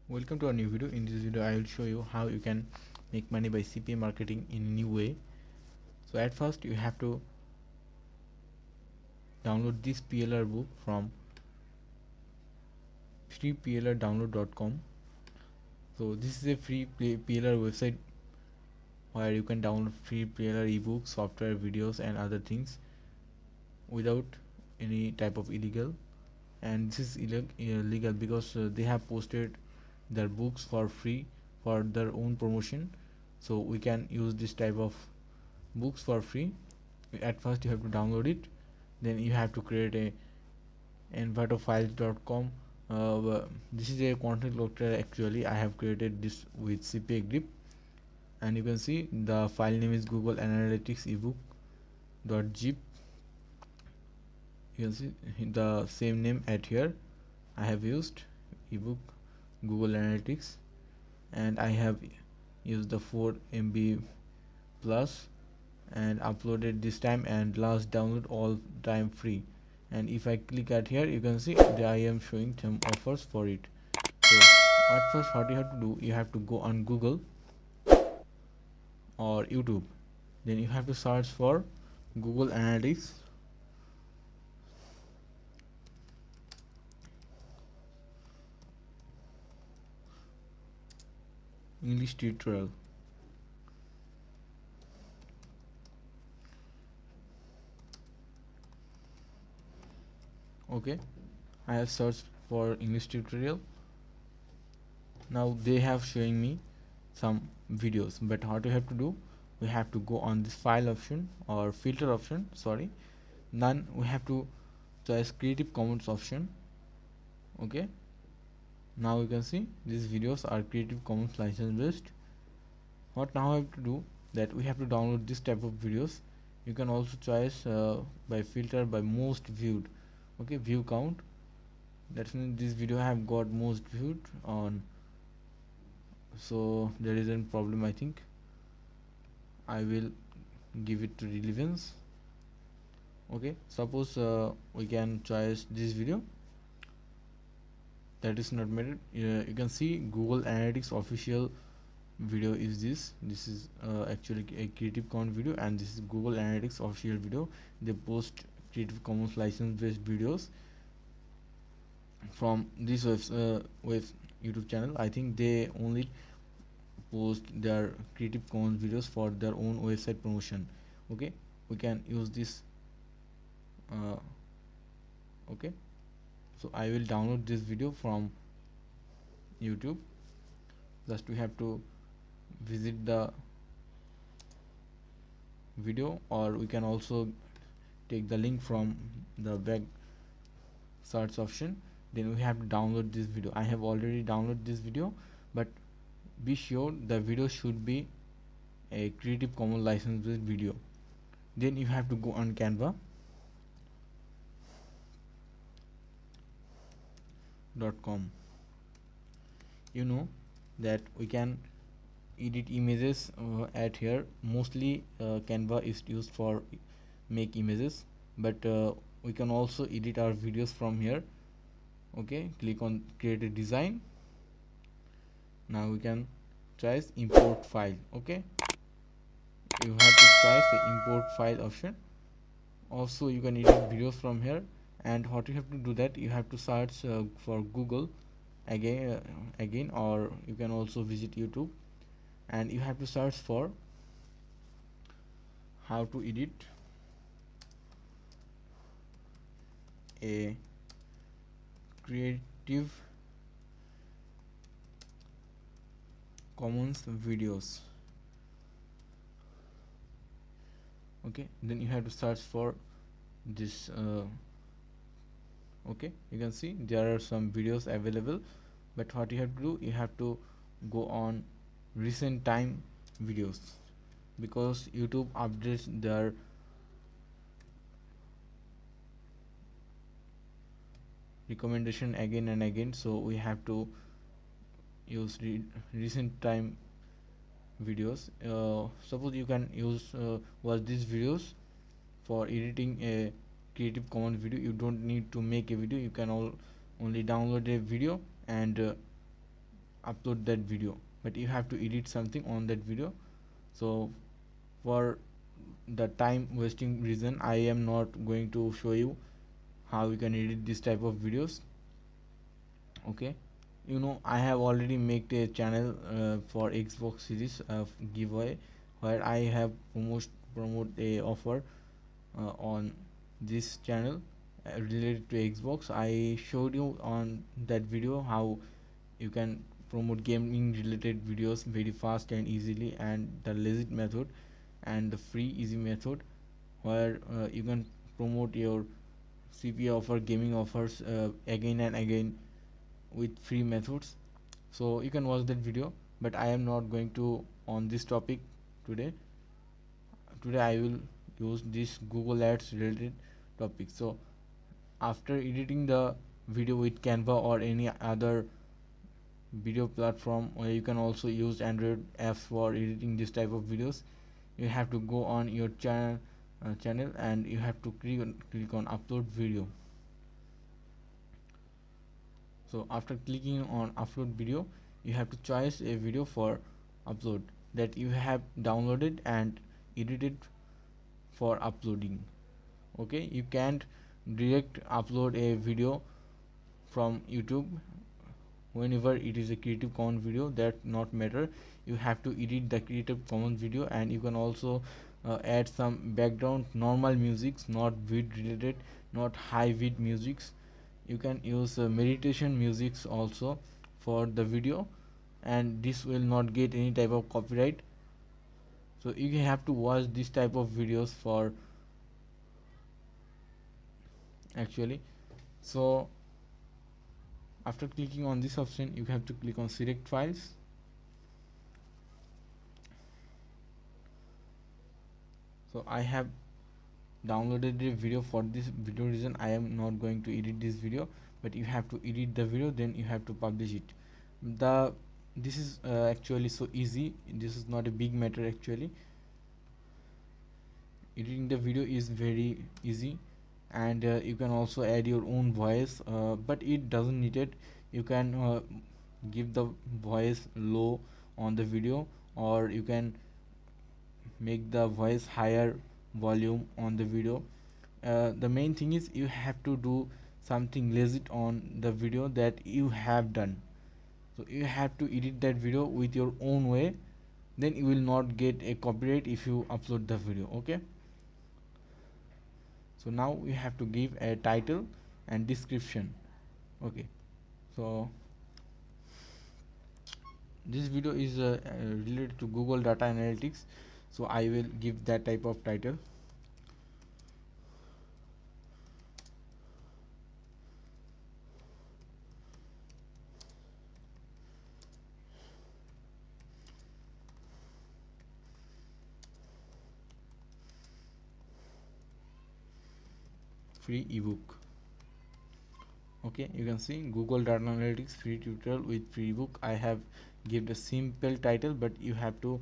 Welcome to a new video. In this video I will show you how you can make money by CPA marketing in a new way. So at first you have to download this PLR book from freeplrdownload.com. So this is a free PLR website where you can download free PLR ebooks, software, videos and other things without any type of illegal. And this is illegal because they have posted their books for free for their own promotion. So we can use this type of books for free. At first you have to download it, then you have to create a invitofiles.com. This is a content locator. Actually I have created this with Cpagrip, and you can see the file name is Google Analytics ebook.zip. You can see the same name at here. I have used ebook Google Analytics, and I have used the 4 MB plus and uploaded this time, and last download all time free. And if I click at here, you can see that I am showing some offers for it. So at first what you have to do, you have to go on Google or YouTube, then you have to search for Google Analytics English tutorial. Okay, I have searched for English tutorial. Now they have showing me some videos, but what we have to do, we have to go on this file option or filter option, sorry, none. We have to choose Creative Commons option. Okay, now you can see these videos are Creative Commons license based. What now I have to do, that we have to download this type of videos. You can also choose by filter by most viewed. Okay, view count, that means this video have got most viewed on, so there is a problem. I think I will give it to relevance. Okay, suppose we can choose this video that is not made. You can see Google Analytics official video is this is actually a Creative Commons video, and this is Google Analytics official video. They post Creative Commons license based videos from this web YouTube channel. I think they only post their Creative Commons videos for their own website promotion. Okay, we can use this. Okay, so I will download this video from YouTube. Just we have to visit the video, or we can also take the link from the web search option. Then we have to download this video. I have already downloaded this video, but be sure the video should be a Creative Commons license based video. Then you have to go on canva.com. You know that we can edit images at here. Mostly Canva is used for make images, but we can also edit our videos from here. Okay, click on create a design. Now we can choose import file. Okay, you have to choose the import file option. Also you can edit videos from here, and what you have to do, that you have to search for Google again, or you can also visit YouTube, and you have to search for how to edit a Creative Commons videos. Okay, then you have to search for this. Okay, you can see there are some videos available, but what you have to do, you have to go on recent time videos, because YouTube updates their recommendation again and again. So we have to use recent time videos. Suppose you can use watch these videos for editing a Creative Commons video. You don't need to make a video. You can only download a video and upload that video, but you have to edit something on that video. So for the time wasting reason, I am not going to show you how you can edit this type of videos. Okay, you know, I have already made a channel for Xbox series giveaway, where I have promote a offer on this channel related to Xbox. I showed you on that video how you can promote gaming related videos very fast and easily, and the legit method and the free easy method, where you can promote your CPA offer, gaming offers again and again with free methods. So you can watch that video, but I am not going to on this topic today. I will use this Google Ads related topic. So after editing the video with Canva or any other video platform, or you can also use Android apps for editing this type of videos, you have to go on your channel and you have to click on upload video. So after clicking on upload video, you have to choose a video for upload that you have downloaded and edited for uploading. Okay, you can't direct upload a video from YouTube whenever it is a Creative Commons video. That not matter, you have to edit the Creative Commons video, and you can also add some background normal musics, not vid related, not high vid musics. You can use meditation musics also for the video, and this will not get any type of copyright. So you have to watch this type of videos for actually. So after clicking on this option, you have to click on select files. So I have downloaded a video. For this video reason, I am not going to edit this video, but you have to edit the video, then you have to publish it. This is actually so easy. This is not a big matter actually. Editing the video is very easy, and you can also add your own voice, but it doesn't need it. You can give the voice low on the video, or you can make the voice higher volume on the video. The main thing is you have to do something legit on the video that you have done. So you have to edit that video with your own way, then you will not get a copyright if you upload the video. Okay, so now we have to give a title and description. Okay, so this video is related to Google data analytics, so I will give that type of title. Free ebook. Okay, you can see Google data analytics free tutorial with free ebook. I have given a simple title, but you have to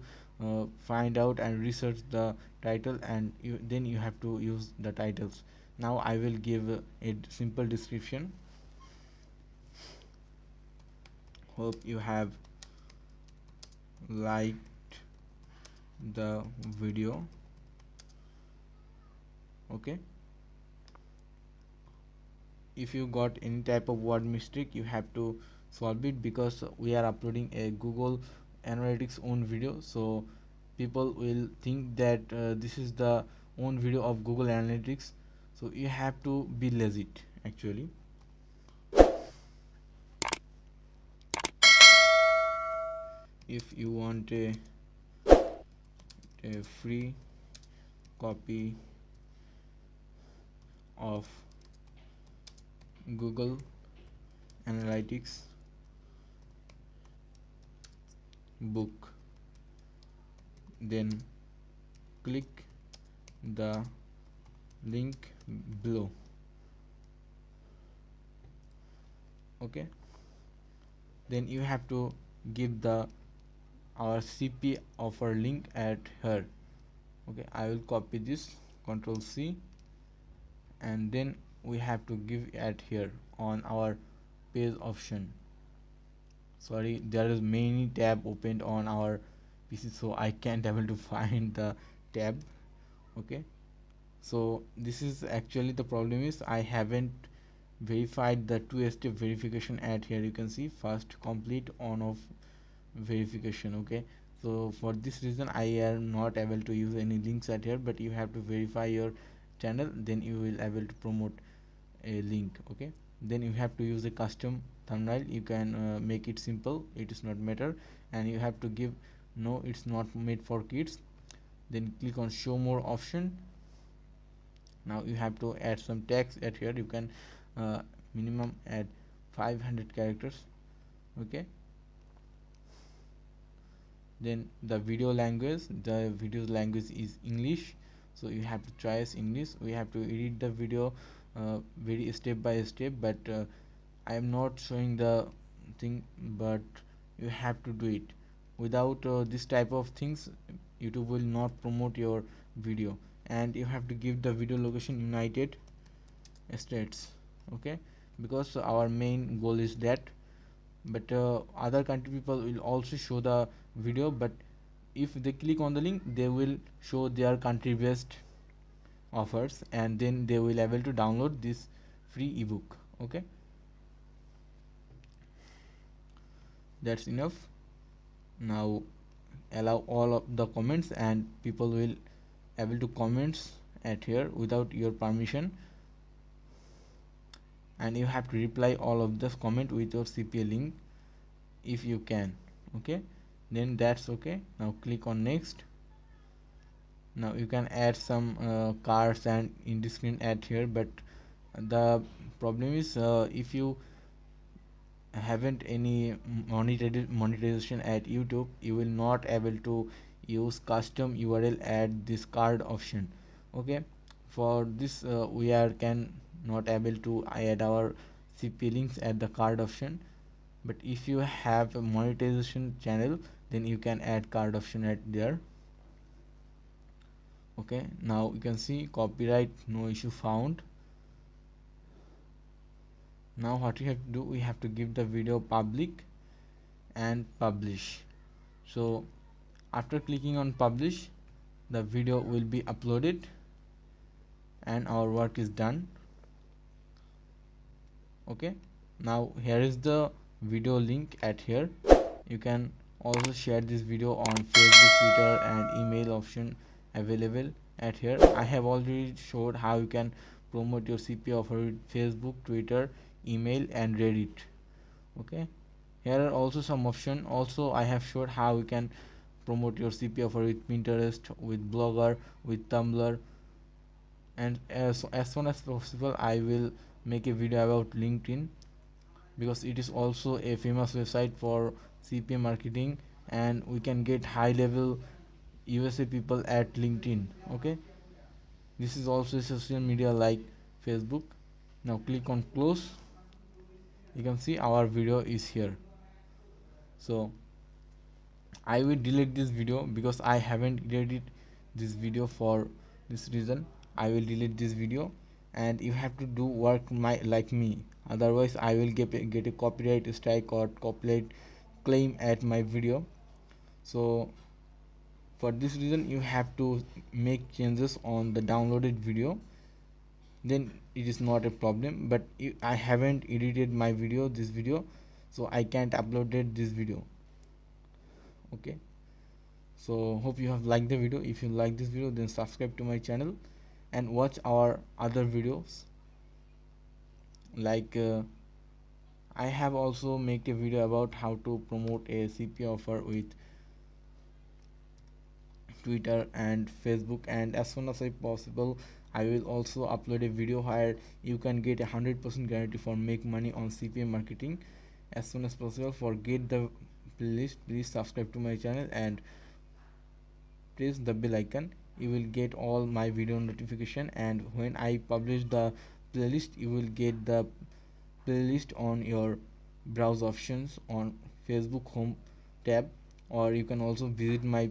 find out and research the title, and then you have to use the titles. Now I will give a simple description. Hope you have liked the video. Okay, if you got any type of word mistake, you have to solve it, because we are uploading a Google Analytics own video, so people will think that this is the own video of Google Analytics. So you have to be legit actually. If you want a free copy of Google Analytics book, then click the link below. Okay, then you have to give our CPA offer link at here. Okay, I will copy this, Control C, and then we have to give at here on our page option. sorry, there is many tab opened on our PC, so I can't able to find the tab. Okay, so this is actually the problem is I haven't verified the two-step verification at here. You can see first complete on off verification. Okay, so for this reason I am not able to use any links at here, but you have to verify your channel, then you will able to promote a link. Okay, then you have to use a custom thumbnail. You can make it simple, it is not matter, and you have to give no, it's not made for kids. Then click on show more option. Now you have to add some text at here. You can minimum add 500 characters. Okay, then the video language, the video language is English, so you have to choose English. We have to edit the video very step by step, but I am not showing the thing, but you have to do it. Without this type of things, YouTube will not promote your video. And you have to give the video location United States. Okay, because our main goal is that, but other country people will also show the video, but if they click on the link they will show their country based offers, and then they will able to download this free ebook. Okay, that's enough. Now allow all of the comments, and people will able to comments at here without your permission, and you have to reply all of this comment with your CPA link if you can. Okay, then that's okay. Now click on next. Now you can add some cards and in the screen add here, but the problem is if you haven't any monetization at YouTube, you will not able to use custom URL at this card option. Okay, for this we are can not able to add our CP links at the card option, but if you have a monetization channel, then you can add card option at there. Okay, now you can see copyright no issue found. Now what we have to do, we have to give the video public and publish. So after clicking on publish, the video will be uploaded and our work is done. Okay, now here is the video link at here. You can also share this video on Facebook, Twitter and email option available at here. I have already showed how you can promote your CPA offer with Facebook, Twitter, email and Reddit. Okay, here are also some options. Also I have showed how you can promote your CPA offer with Pinterest, with Blogger, with Tumblr, and as soon as possible I will make a video about LinkedIn, because it is also a famous website for CPA marketing, and we can get high level USA people at LinkedIn. Okay, this is also a social media like Facebook. Now click on close. You can see our video is here. So I will delete this video because I haven't edited this video. For this reason I will delete this video, and you have to do work like me, otherwise I will get a copyright strike or copyright claim at my video. So for this reason you have to make changes on the downloaded video, then it is not a problem. But I haven't edited my video, this video, so I can't upload this video. Okay, so hope you have liked the video. If you like this video, then subscribe to my channel and watch our other videos. Like I have also made a video about how to promote a CPA offer with Twitter and Facebook, and as soon as possible I will also upload a video where you can get 100% guarantee for make money on CPA marketing as soon as possible. For get the playlist, please subscribe to my channel and press the bell icon. You will get all my video notification, and when I publish the playlist you will get the playlist on your browse options on Facebook home tab, or you can also visit my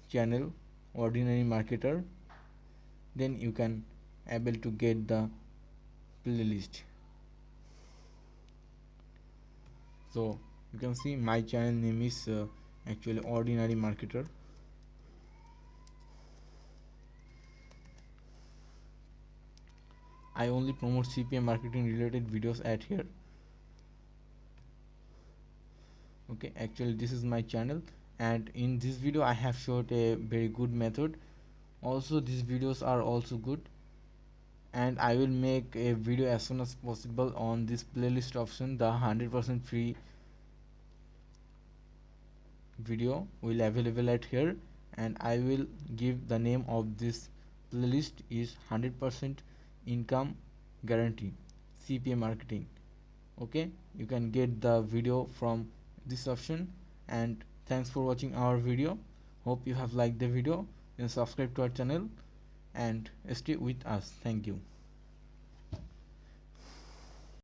channel Ordinary Marketer, then you can able to get the playlist. So You can see my channel name is actually Ordinary Marketer. I only promote CPA marketing related videos at here. Okay, actually this is my channel, and in this video I have showed a very good method. Also these videos are also good, and I will make a video as soon as possible on this playlist option. The 100% free video will available at here, and I will give the name of this playlist is 100% income guarantee CPA marketing. Okay, you can get the video from this option. And thanks for watching our video. Hope you have liked the video. Then subscribe to our channel and stay with us. Thank you.